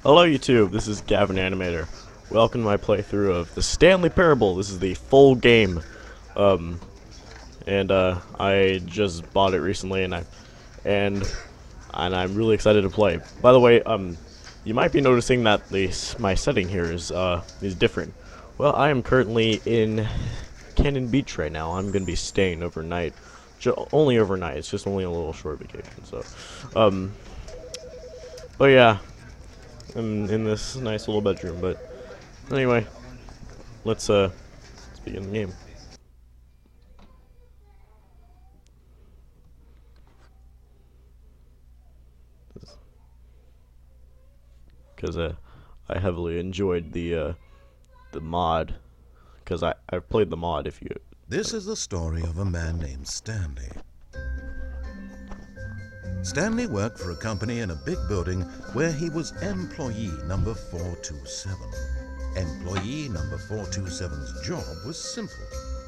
Hello YouTube, this is Gavin Animator. Welcome to my playthrough of the Stanley Parable. This is the full game. I just bought it recently and I'm really excited to play. By the way, you might be noticing that my setting here is different. Well, I am currently in Cannon Beach right now. I'm gonna be staying overnight. Only overnight, it's just only a little short vacation, so but yeah, I'm in this nice little bedroom. But anyway, let's begin the game. Because I heavily enjoyed the mod, because I've played the mod. If you This is the story of a man named Stanley. Stanley worked for a company in a big building where he was employee number 427. Employee number 427's job was simple.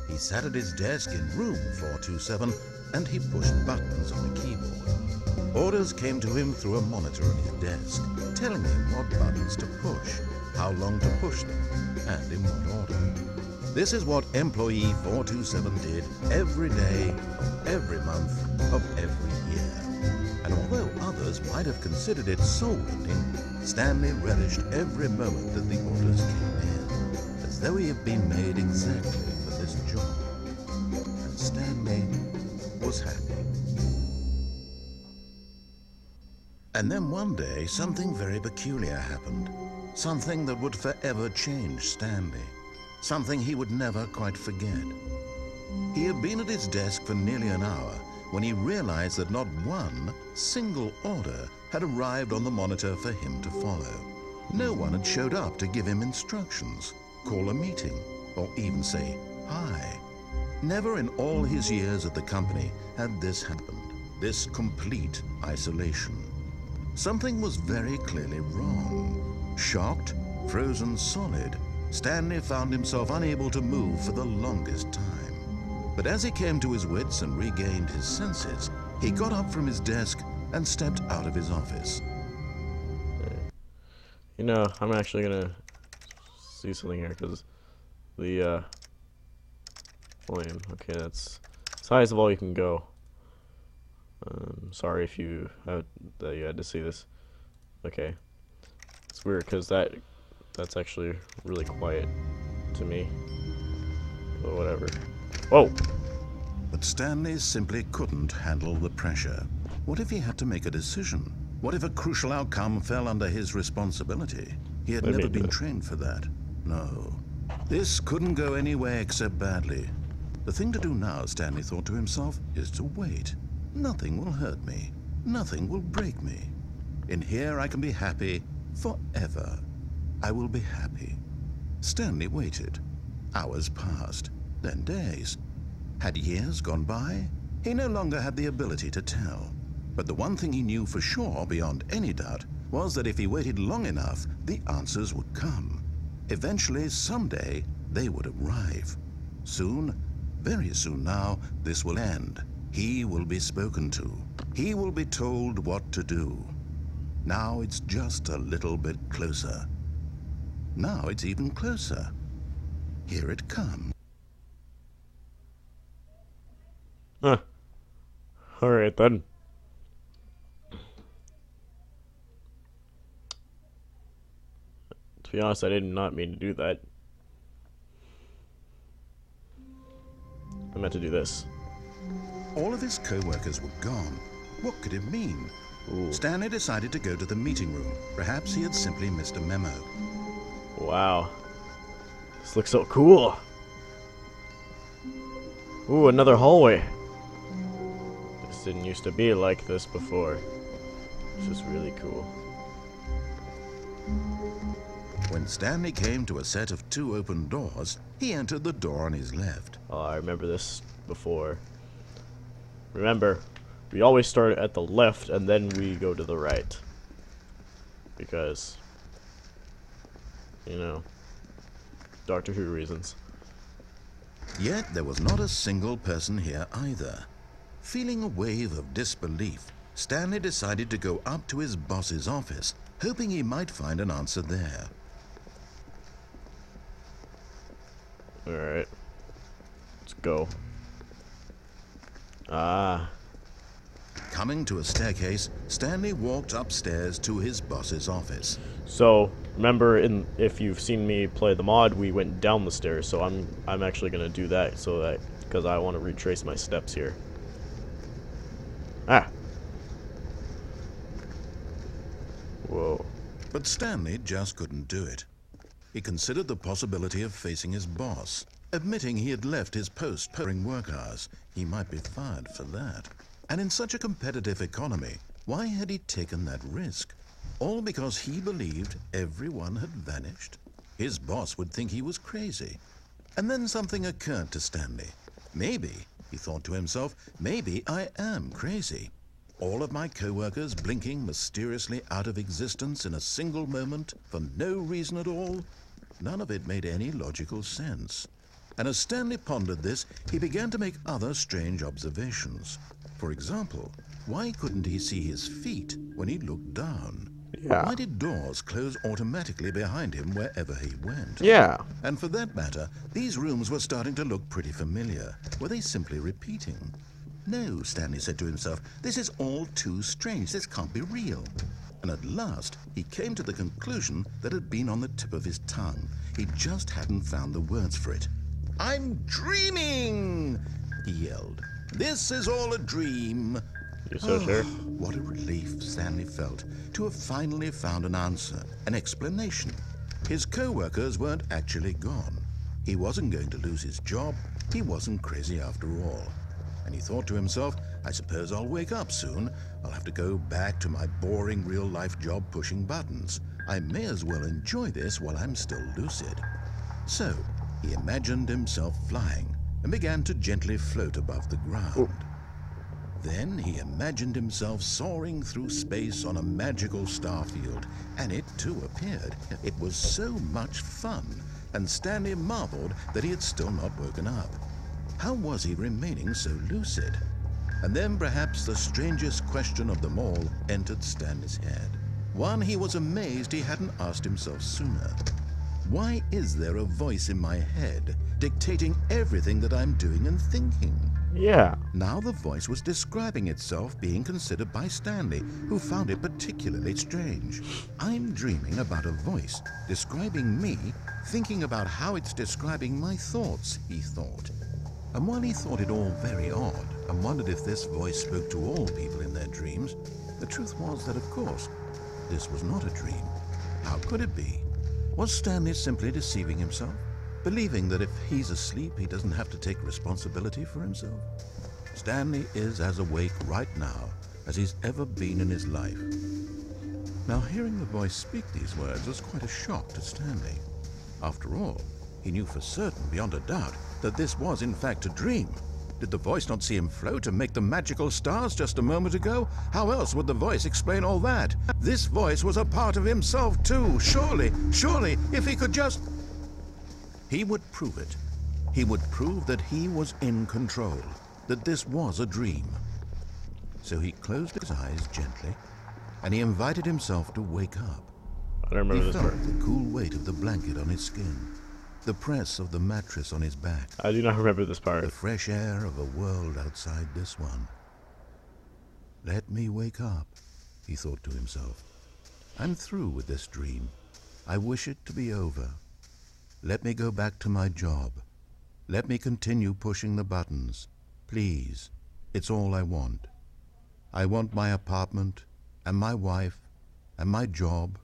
He sat at his desk in room 427 and he pushed buttons on a keyboard. Orders came to him through a monitor on his desk, telling him what buttons to push, how long to push them, and in what order. This is what employee 427 did every day of every month of every year. And although others might have considered it soul-winning, Stanley relished every moment that the orders came in, as though he had been made exactly for this job. And Stanley was happy. And then one day, something very peculiar happened. Something that would forever change Stanley. Something he would never quite forget. He had been at his desk for nearly an hour when he realized that not one single order had arrived on the monitor for him to follow. No one had showed up to give him instructions, call a meeting, or even say hi. Never in all his years at the company had this happened, this complete isolation. Something was very clearly wrong. Shocked, frozen solid, Stanley found himself unable to move for the longest time. But as he came to his wits and regained his senses, he got up from his desk and stepped out of his office. You know, I'm actually gonna see something here, because the volume. Okay, that's as high as the volume can go. Sorry if you had to see this. Okay, it's weird because that's actually really quiet to me. But whatever. Whoa! But Stanley simply couldn't handle the pressure. What if he had to make a decision? What if a crucial outcome fell under his responsibility? He had never been trained for that. No. This couldn't go any way except badly. The thing to do now, Stanley thought to himself, is to wait. Nothing will hurt me. Nothing will break me. In here I can be happy forever. I will be happy. Stanley waited. Hours passed. Then days. Had years gone by? He no longer had the ability to tell. But the one thing he knew for sure, beyond any doubt, was that if he waited long enough, the answers would come. Eventually, someday, they would arrive. Soon, very soon now, this will end. He will be spoken to. He will be told what to do. Now it's just a little bit closer. Now it's even closer. Here it comes. Huh. Alright then. To be honest, I did not mean to do that. I meant to do this. All of his co-workers were gone. What could it mean? Ooh. Stanley decided to go to the meeting room. Perhaps he had simply missed a memo. Wow. This looks so cool. Ooh, another hallway. This didn't used to be like this before. It's just really cool. When Stanley came to a set of two open doors, he entered the door on his left. Oh, I remember this before. Remember, we always start at the left and then we go to the right. Because, you know, Doctor Who reasons. Yet there was not a single person here either. Feeling a wave of disbelief, Stanley decided to go up to his boss's office hoping he might find an answer there. Alright. Let's go. Ah. Coming to a staircase, Stanley walked upstairs to his boss's office. So, remember, if you've seen me play the mod, we went down the stairs, so I'm actually gonna do that because I want to retrace my steps here. Ah. Whoa. But Stanley just couldn't do it. He considered the possibility of facing his boss, admitting he had left his post during work hours. He might be fired for that. And in such a competitive economy, why had he taken that risk? All because he believed everyone had vanished? His boss would think he was crazy. And then something occurred to Stanley. Maybe, he thought to himself, maybe I am crazy. All of my co-workers blinking mysteriously out of existence in a single moment for no reason at all? None of it made any logical sense. And as Stanley pondered this, he began to make other strange observations. For example, why couldn't he see his feet when he looked down? Yeah. Why did doors close automatically behind him wherever he went? Yeah. And for that matter, these rooms were starting to look pretty familiar. Were they simply repeating? No, Stanley said to himself, this is all too strange. This can't be real. And at last, he came to the conclusion that had been on the tip of his tongue. He just hadn't found the words for it. I'm dreaming, he yelled. This is all a dream. You're so sure? What a relief Stanley felt to have finally found an answer, an explanation. His co-workers weren't actually gone. He wasn't going to lose his job. He wasn't crazy after all. And he thought to himself, I suppose I'll wake up soon. I'll have to go back to my boring real-life job pushing buttons. I may as well enjoy this while I'm still lucid. So, he imagined himself flying and began to gently float above the ground. Ooh. Then he imagined himself soaring through space on a magical star field, and it too appeared. It was so much fun, and Stanley marveled that he had still not woken up. How was he remaining so lucid? And then perhaps the strangest question of them all entered Stanley's head. One he was amazed he hadn't asked himself sooner. Why is there a voice in my head dictating everything that I'm doing and thinking? Yeah. Now the voice was describing itself being considered by Stanley, who found it particularly strange. I'm dreaming about a voice describing me, thinking about how it's describing my thoughts, he thought. And while he thought it all very odd and wondered if this voice spoke to all people in their dreams, the truth was that, of course, this was not a dream. How could it be? Was Stanley simply deceiving himself, believing that if he's asleep, he doesn't have to take responsibility for himself? Stanley is as awake right now as he's ever been in his life. Now, hearing the voice speak these words was quite a shock to Stanley. After all, he knew for certain, beyond a doubt, that this was in fact a dream. Did the voice not see him float and make the magical stars just a moment ago? How else would the voice explain all that? This voice was a part of himself too. Surely, if he could just... He would prove it. He would prove that he was in control, that this was a dream. So he closed his eyes gently, and he invited himself to wake up. I don't remember He this felt part. the cool weight of the blanket on his skin, the press of the mattress on his back, I do not remember this part. the fresh air of a world outside this one. Let me wake up, he thought to himself. I'm through with this dream. I wish it to be over. Let me go back to my job. Let me continue pushing the buttons. Please, it's all I want. I want my apartment, and my wife, and my job.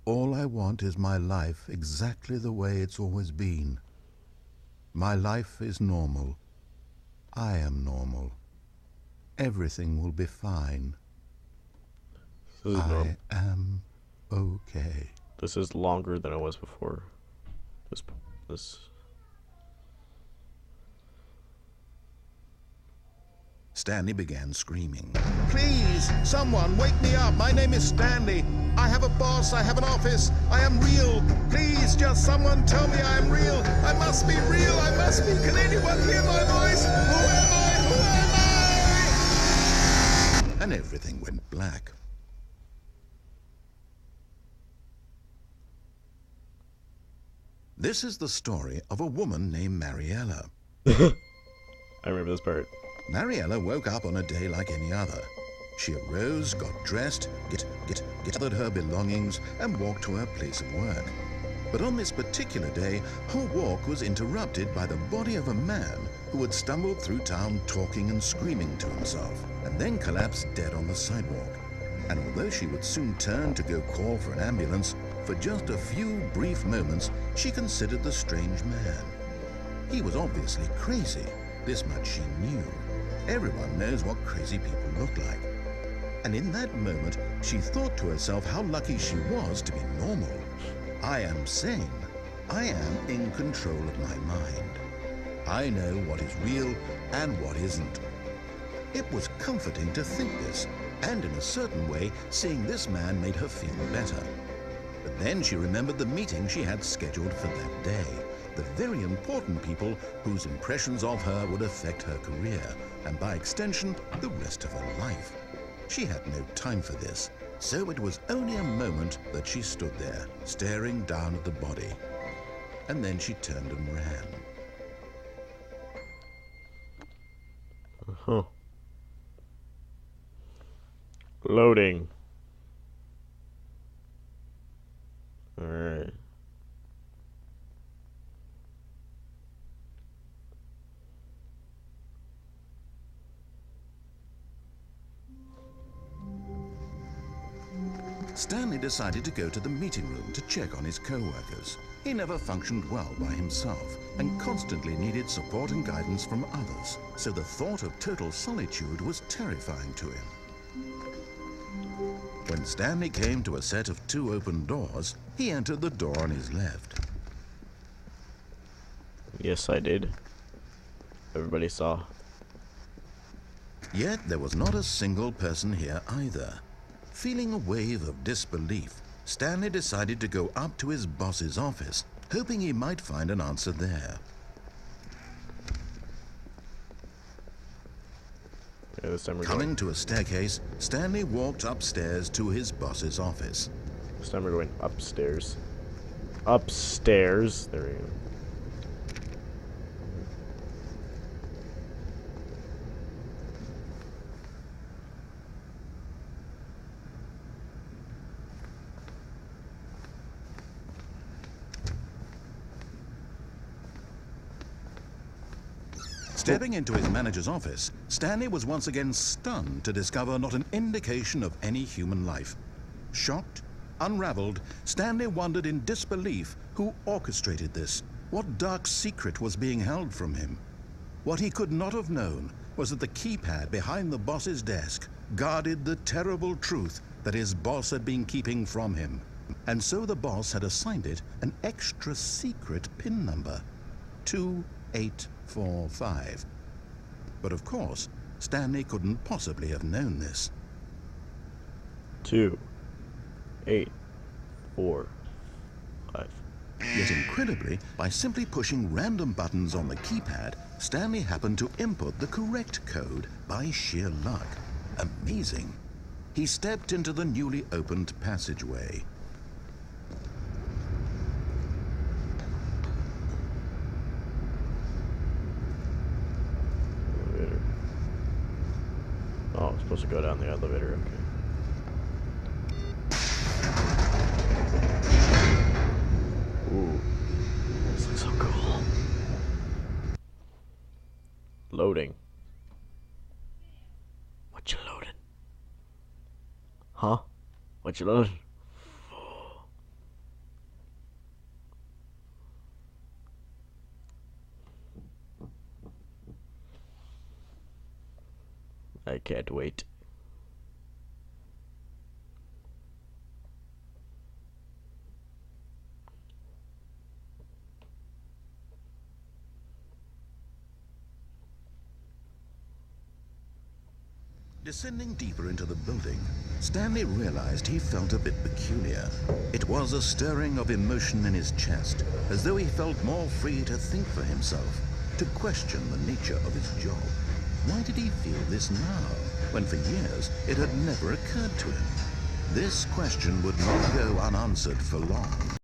All I want is my life exactly the way it's always been. My life is normal. I am normal. Everything will be fine. This is, I am okay. this is longer than it was before. This. Stanley began screaming. Please, someone, wake me up. My name is Stanley. I have a boss. I have an office. I am real. Please, just someone tell me I am real. I must be real. I must be. Can anyone hear my voice? Who am I? Who am I? And everything went black. This is the story of a woman named Mariella. I remember this part. Mariella woke up on a day like any other. She arose, got dressed, gathered her belongings, and walked to her place of work. But on this particular day, her walk was interrupted by the body of a man who had stumbled through town talking and screaming to himself, and then collapsed dead on the sidewalk. And although she would soon turn to go call for an ambulance, for just a few brief moments, she considered the strange man. He was obviously crazy. This much she knew. Everyone knows what crazy people look like. And in that moment, she thought to herself how lucky she was to be normal. I am sane. I am in control of my mind. I know what is real and what isn't. It was comforting to think this, and in a certain way, seeing this man made her feel better. But then she remembered the meeting she had scheduled for that day, the very important people whose impressions of her would affect her career, and by extension, the rest of her life. She had no time for this, so it was only a moment that she stood there, staring down at the body. And then she turned and ran. Huh. Loading. Alright. Stanley decided to go to the meeting room to check on his co-workers. He never functioned well by himself and constantly needed support and guidance from others, so the thought of total solitude was terrifying to him. When Stanley came to a set of 2 open doors, he entered the door on his left. Yes, I did. Everybody saw. Yet there was not a single person here either. Feeling a wave of disbelief, Stanley decided to go up to his boss's office, hoping he might find an answer there. Yeah, this time we're Coming to a staircase, Stanley walked upstairs to his boss's office. This time we're going upstairs. Upstairs. There we go. Stepping into his manager's office, Stanley was once again stunned to discover not an indication of any human life. Shocked, unraveled, Stanley wondered in disbelief who orchestrated this, what dark secret was being held from him. What he could not have known was that the keypad behind the boss's desk guarded the terrible truth that his boss had been keeping from him. And so the boss had assigned it an extra secret PIN number, 2845. But of course, Stanley couldn't possibly have known this. 2, 8, 4, 5. Yet incredibly, by simply pushing random buttons on the keypad, Stanley happened to input the correct code by sheer luck. Amazing. He stepped into the newly opened passageway. Elevator. Oh, I'm supposed to go down the elevator, okay. Ooh, this looks so cool. Loading. What you loading? Huh? What you loading? I can't wait. Descending deeper into the building, Stanley realized he felt a bit peculiar. It was a stirring of emotion in his chest, as though he felt more free to think for himself, to question the nature of his job. Why did he feel this now, when for years it had never occurred to him? This question would not go unanswered for long.